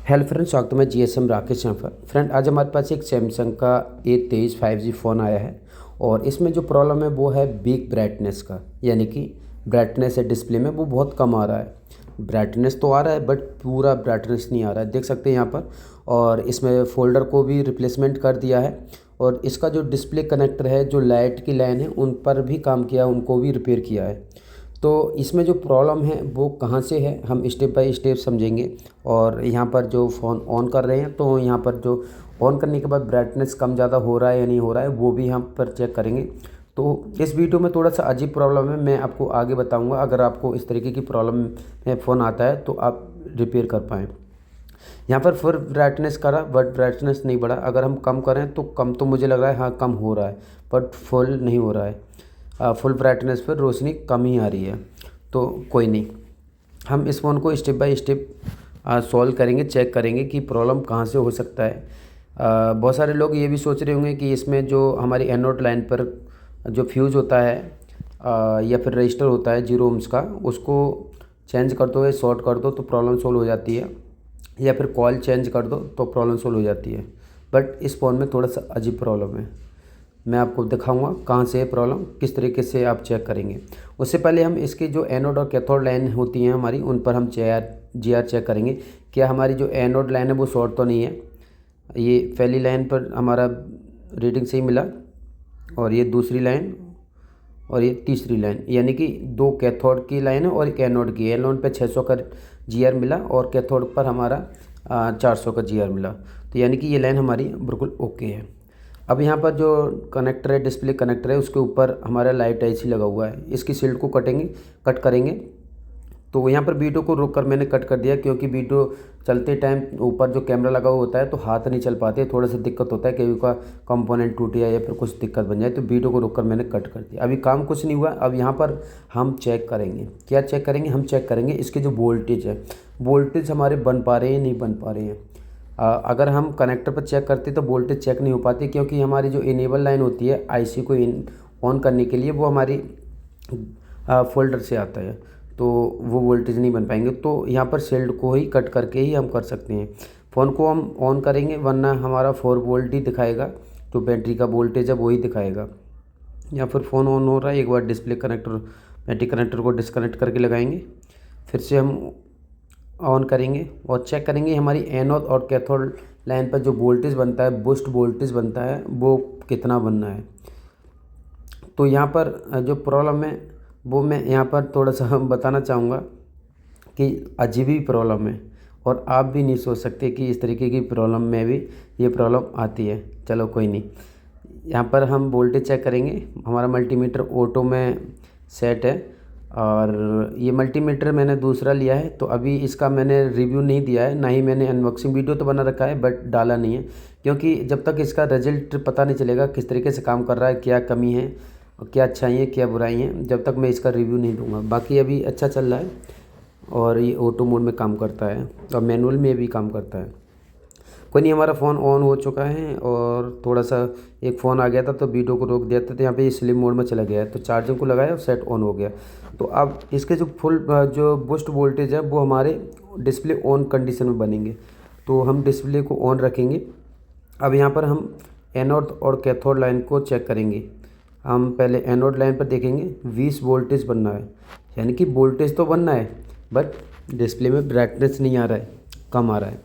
Hello friend, स्वागत है। मैं जीएसएम राकेश यहाँ पर। फ्रेंड, आज हमारे पास एक सैमसंग का A23 5G फ़ोन आया है और इसमें जो प्रॉब्लम है वो है बिग ब्राइटनेस का, यानी कि ब्राइटनेस है डिस्प्ले में वो बहुत कम आ रहा है। ब्राइटनेस तो आ रहा है बट पूरा ब्राइटनेस नहीं आ रहा है, देख सकते हैं यहाँ पर। और इसमें फ़ोल्डर को भी रिप्लेसमेंट कर दिया है और इसका जो डिस्प्ले कनेक्टर है, जो लाइट की लाइन है, उन पर भी काम किया, उनको भी रिपेयर किया है। तो इसमें जो प्रॉब्लम है वो कहाँ से है, हम स्टेप बाय स्टेप समझेंगे। और यहाँ पर जो फ़ोन ऑन कर रहे हैं तो यहाँ पर जो ऑन करने के बाद ब्राइटनेस कम ज़्यादा हो रहा है या नहीं हो रहा है वो भी यहाँ पर चेक करेंगे। तो इस वीडियो में थोड़ा सा अजीब प्रॉब्लम है, मैं आपको आगे बताऊँगा। अगर आपको इस तरीके की प्रॉब्लम में फ़ोन आता है तो आप रिपेयर कर पाएँ। यहाँ पर फुल ब्राइटनेस करा बट ब्राइटनेस नहीं बढ़ा। अगर हम कम करें तो कम तो मुझे लग रहा है, हाँ कम हो रहा है, बट फुल नहीं हो रहा है। फुल ब्राइटनेस पर रोशनी कम ही आ रही है। तो कोई नहीं, हम इस फ़ोन को स्टेप बाय स्टेप सॉल्व करेंगे, चेक करेंगे कि प्रॉब्लम कहाँ से हो सकता है। बहुत सारे लोग ये भी सोच रहे होंगे कि इसमें जो हमारी एनोड लाइन पर जो फ्यूज़ होता है या फिर रजिस्टर होता है 0 ohms का, उसको चेंज कर दो या शॉर्ट कर दो तो प्रॉब्लम सोल्व हो जाती है, या फिर कॉइल चेंज कर दो तो प्रॉब्लम सोल्व हो जाती है। बट इस फ़ोन में थोड़ा सा अजीब प्रॉब्लम है, मैं आपको दिखाऊंगा कहाँ से है प्रॉब्लम, किस तरीके से आप चेक करेंगे। उससे पहले हम इसकी जो एनोड और कैथोड लाइन होती हैं हमारी, उन पर हम जी आर चेक करेंगे। क्या हमारी जो एनोड लाइन है वो शॉर्ट तो नहीं है। ये पहली लाइन पर हमारा रीडिंग सही मिला और ये दूसरी लाइन और ये तीसरी लाइन, यानी कि 2 कैथोड की लाइन है और एक एनोड की। एनोड पे 600 का जीआर मिला और कैथोड पर हमारा 400 का जीआर मिला। तो यानी कि ये लाइन हमारी बिल्कुल ओके है। अब यहाँ पर जो कनेक्टर है, डिस्प्ले कनेक्टर है, उसके ऊपर हमारा लाइट ऐसी लगा हुआ है। इसकी शील्ड को कट करेंगे। तो यहाँ पर वीडियो को रोक कर मैंने कट कर दिया, क्योंकि वीडियो चलते टाइम ऊपर जो कैमरा लगा हुआ होता है तो हाथ नहीं चल पाते, थोड़ा सा दिक्कत होता है, कभी का कंपोनेंट टूट जाए या फिर कुछ दिक्कत बन जाए, तो वीडियो को रोक कर मैंने कट कर दिया। अभी काम कुछ नहीं हुआ। अब यहाँ पर हम चेक करेंगे, क्या चेक करेंगे, हम चेक करेंगे इसके जो वोल्टेज है, वोल्टेज हमारे बन पा रहे हैं नहीं बन पा रहे हैं। अगर हम कनेक्टर पर चेक करते तो वोल्टेज चेक नहीं हो पाती, क्योंकि हमारी जो इनेबल लाइन होती है आईसी को ऑन करने के लिए, वो हमारी फोल्डर से आता है, तो वो वोल्टेज नहीं बन पाएंगे। तो यहाँ पर शील्ड को ही कट करके ही हम कर सकते हैं। फ़ोन को हम ऑन करेंगे, वरना हमारा 4 वोल्ट ही दिखाएगा, जो बैटरी का वोल्टेज है वही दिखाएगा। या फिर फ़ोन ऑन हो रहा है, एक बार डिस्प्ले कनेक्टर बैटरी कनेक्टर को डिस्कनेक्ट करके लगाएंगे, फिर से हम ऑन करेंगे और चेक करेंगे हमारी एनोड और कैथोड लाइन पर जो वोल्टेज बनता है, बूस्ट वोल्टेज बनता है, वो कितना बनना है। तो यहाँ पर जो प्रॉब्लम है वो मैं यहाँ पर थोड़ा सा बताना चाहूँगा कि अजीब ही प्रॉब्लम है और आप भी नहीं सोच सकते कि इस तरीके की प्रॉब्लम में भी ये प्रॉब्लम आती है। चलो कोई नहीं, यहाँ पर हम वोल्टेज चेक करेंगे। हमारा मल्टीमीटर ऑटो में सेट है और ये मल्टीमीटर मैंने दूसरा लिया है, तो अभी इसका मैंने रिव्यू नहीं दिया है, ना ही मैंने अनबॉक्सिंग वीडियो तो बना रखा है बट डाला नहीं है, क्योंकि जब तक इसका रिजल्ट पता नहीं चलेगा किस तरीके से काम कर रहा है, क्या कमी है और क्या अच्छाई है क्या बुराई है, जब तक मैं इसका रिव्यू नहीं दूंगा। बाकी अभी अच्छा चल रहा है और ये ऑटो मोड में काम करता है और मैनुअल में भी काम करता है। कोई नहीं, हमारा फ़ोन ऑन हो चुका है और थोड़ा सा एक फ़ोन आ गया था तो वीडियो को रोक दिया था, तो यहाँ पे ये स्लिम मोड में चला गया है, तो चार्जिंग को लगाया और सेट ऑन हो गया। तो अब इसके जो फुल जो बूस्ट वोल्टेज है वो हमारे डिस्प्ले ऑन कंडीशन में बनेंगे, तो हम डिस्प्ले को ऑन रखेंगे। अब यहाँ पर हम एनोड और कैथोड लाइन को चेक करेंगे। हम पहले एनोड लाइन पर देखेंगे 20 वोल्टेज बनना है, यानी कि वोल्टेज तो बनना है बट डिस्प्ले में ब्राइटनेस नहीं आ रहा है, कम आ रहा है।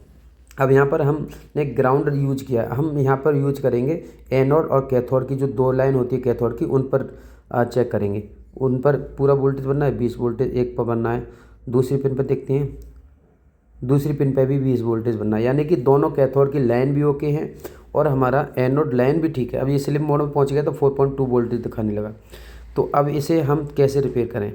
अब यहाँ पर हमने ग्राउंड यूज किया, हम यहाँ पर यूज करेंगे एनोड और कैथोड की जो 2 लाइन होती है कैथोड की, उन पर चेक करेंगे। उन पर पूरा वोल्टेज बनना है, 20 वोल्टेज एक पर बनना है। दूसरी पिन पर देखते हैं, दूसरी पिन पे भी 20 वोल्टेज बनना है, यानी कि दोनों कैथोड की लाइन भी ओके हैं और हमारा एनोड लाइन भी ठीक है। अब ये स्लिम मोड में पहुंच गया तो 4.2 वोल्टेज दिखाने लगा। तो अब इसे हम कैसे रिपेयर करें,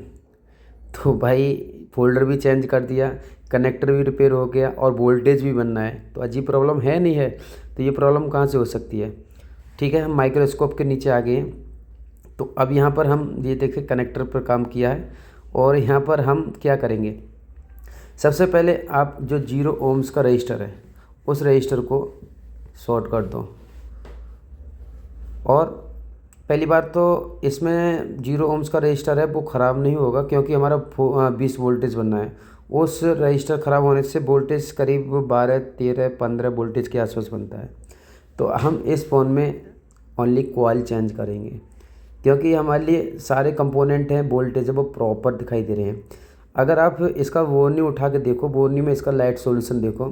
तो भाई फोल्डर भी चेंज कर दिया, कनेक्टर भी रिपेयर हो गया और वोल्टेज भी बनना है, तो अजीब प्रॉब्लम है नहीं है। तो ये प्रॉब्लम कहाँ से हो सकती है। ठीक है, हम माइक्रोस्कोप के नीचे आ गए हैं। तो अब यहाँ पर हम ये देखें कनेक्टर पर काम किया है और यहाँ पर हम क्या करेंगे, सबसे पहले आप जो 0 ohms का रजिस्टर है उस रजिस्टर को शॉर्ट कर दो। और पहली बात तो इसमें 0 ohms का रजिस्टर है वो ख़राब नहीं होगा, क्योंकि हमारा 20 वोल्टेज बनना है उस रजिस्टर ख़राब होने से वोल्टेज करीब 12, 13, 15 वोल्टेज के आसपास बनता है। तो हम इस फ़ोन में ओनली कॉइल चेंज करेंगे, क्योंकि हमारे लिए सारे कंपोनेंट हैं, वोल्टेज है वो प्रॉपर दिखाई दे रहे हैं। अगर आप इसका बोर्नी उठा के देखो, बोर्नी में इसका लाइट सॉल्यूशन देखो,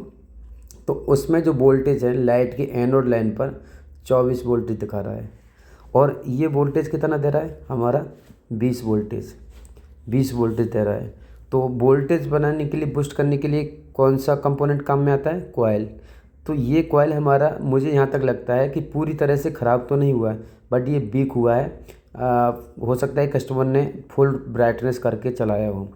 तो उसमें जो वोल्टेज है लाइट की एनोड लाइन पर 24 वोल्टेज दिखा रहा है, और ये वोल्टेज कितना दे रहा है हमारा 20 वोल्टेज दे रहा है। तो वोल्टेज बनाने के लिए, बूस्ट करने के लिए कौन सा कंपोनेंट काम में आता है, कॉइल। तो ये कॉइल हमारा, मुझे यहाँ तक लगता है कि पूरी तरह से ख़राब तो नहीं हुआ है, बट ये वीक हुआ है। हो सकता है कस्टमर ने फुल ब्राइटनेस करके चलाया हो।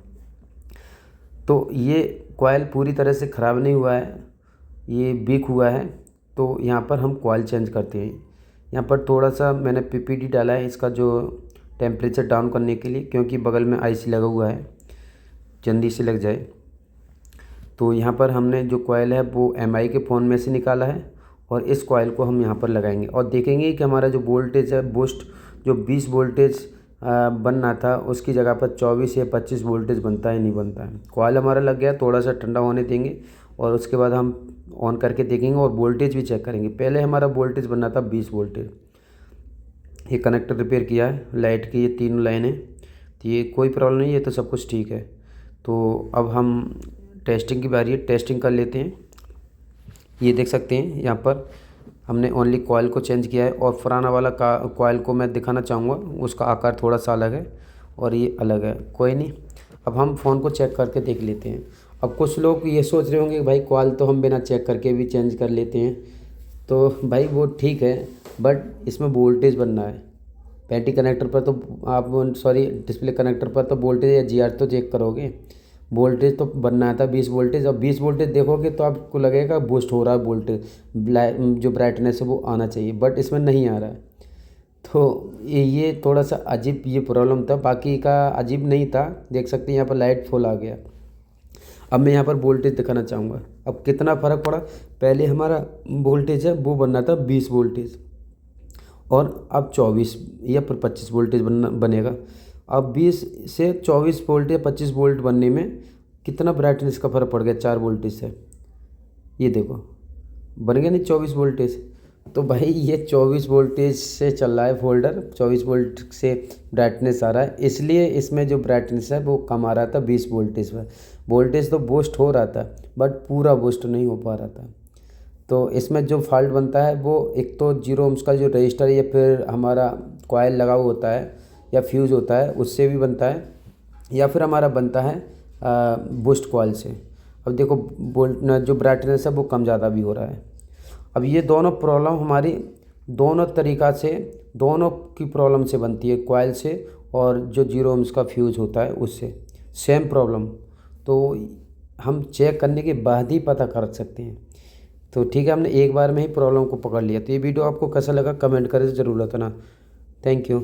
तो ये कॉइल पूरी तरह से ख़राब नहीं हुआ है, ये वीक हुआ है। तो यहाँ पर हम कॉइल चेंज करते हैं। यहाँ पर थोड़ा सा मैंने पीपीटी डाला है इसका जो टेम्परेचर डाउन करने के लिए, क्योंकि बगल में आईसी लगा हुआ है, जल्दी से लग जाए। तो यहाँ पर हमने जो कॉइल है वो एमआई के फ़ोन में से निकाला है, और इस कॉइल को हम यहाँ पर लगाएंगे और देखेंगे कि हमारा जो वोल्टेज है बूस्ट, जो 20 वोल्टेज बनना था उसकी जगह पर 24 या 25 वोल्टेज बनता है नहीं बनता है। कॉइल हमारा लग गया, थोड़ा सा ठंडा होने देंगे और उसके बाद हम ऑन करके देखेंगे और वोल्टेज भी चेक करेंगे। पहले हमारा वोल्टेज बनना था 20 वोल्टेज। ये कनेक्टर रिपेयर किया है लाइट की, ये तीनों लाइनें, तो ये कोई प्रॉब्लम नहीं है, तो सब कुछ ठीक है। तो अब हम टेस्टिंग की बारी है, टेस्टिंग कर लेते हैं। ये देख सकते हैं यहाँ पर हमने ओनली कॉइल को चेंज किया है, और पुराना वाला का कॉइल को मैं दिखाना चाहूँगा, उसका आकार थोड़ा सा अलग है और ये अलग है। कोई नहीं, अब हम फ़ोन को चेक करके देख लेते हैं। अब कुछ लोग ये सोच रहे होंगे भाई कॉइल तो हम बिना चेक करके भी चेंज कर लेते हैं, तो भाई वो ठीक है, बट इसमें वोल्टेज बनना है। पैटी कनेक्टर पर तो आप, सॉरी डिस्प्ले कनेक्टर पर तो वोल्टेज या जीआर तो चेक करोगे, वोल्टेज तो बनना था 20 वोल्टेज। और 20 वोल्टेज देखोगे तो आपको लगेगा बूस्ट हो रहा है वोल्टेज, जो ब्राइटनेस है वो आना चाहिए, बट इसमें नहीं आ रहा है। तो ये थोड़ा सा अजीब ये प्रॉब्लम था, बाकी का अजीब नहीं था। देख सकते हैं यहाँ पर लाइट फुल आ गया। अब मैं यहाँ पर वोल्टेज दिखाना चाहूँगा, अब कितना फ़र्क पड़ा। पहले हमारा वोल्टेज है वो बनना था 20 वोल्टेज, और अब 24 या फिर 25 वोल्टेज बनेगा। अब 20 से 24 वोल्ट या 25 वोल्ट बनने में कितना ब्राइटनेस का फ़र्क पड़ गया 4 वोल्टेज से। ये देखो बन गया नहीं 24 वोल्टेज। तो भाई ये 24 वोल्टेज से चल रहा है फोल्डर, 24 वोल्ट से ब्राइटनेस आ रहा है, इसलिए इसमें जो ब्राइटनेस है वो कम आ रहा था 20 वोल्टेज पर। वोल्टेज तो बूस्ट हो रहा था, बट पूरा बूस्ट नहीं हो पा रहा था। तो इसमें जो फॉल्ट बनता है वो एक तो 0 ohms का जो रजिस्टर या फिर हमारा कॉइल लगा हुआ होता है या फ्यूज़ होता है उससे भी बनता है, या फिर हमारा बनता है बूस्ट कॉइल से। अब देखो वोल्ट जो ब्राइटनेस है वो कम ज़्यादा भी हो रहा है। अब ये दोनों प्रॉब्लम हमारी दोनों तरीक़ा से, दोनों की प्रॉब्लम से बनती है, कॉइल से और जो 0 ohms का फ्यूज़ होता है उससे सेम प्रॉब्लम। तो हम चेक करने के बाद ही पता कर सकते हैं। तो ठीक है, हमने एक बार में ही प्रॉब्लम को पकड़ लिया। तो ये वीडियो आपको कैसा लगा कमेंट करें ज़रूर बताना। Thank you.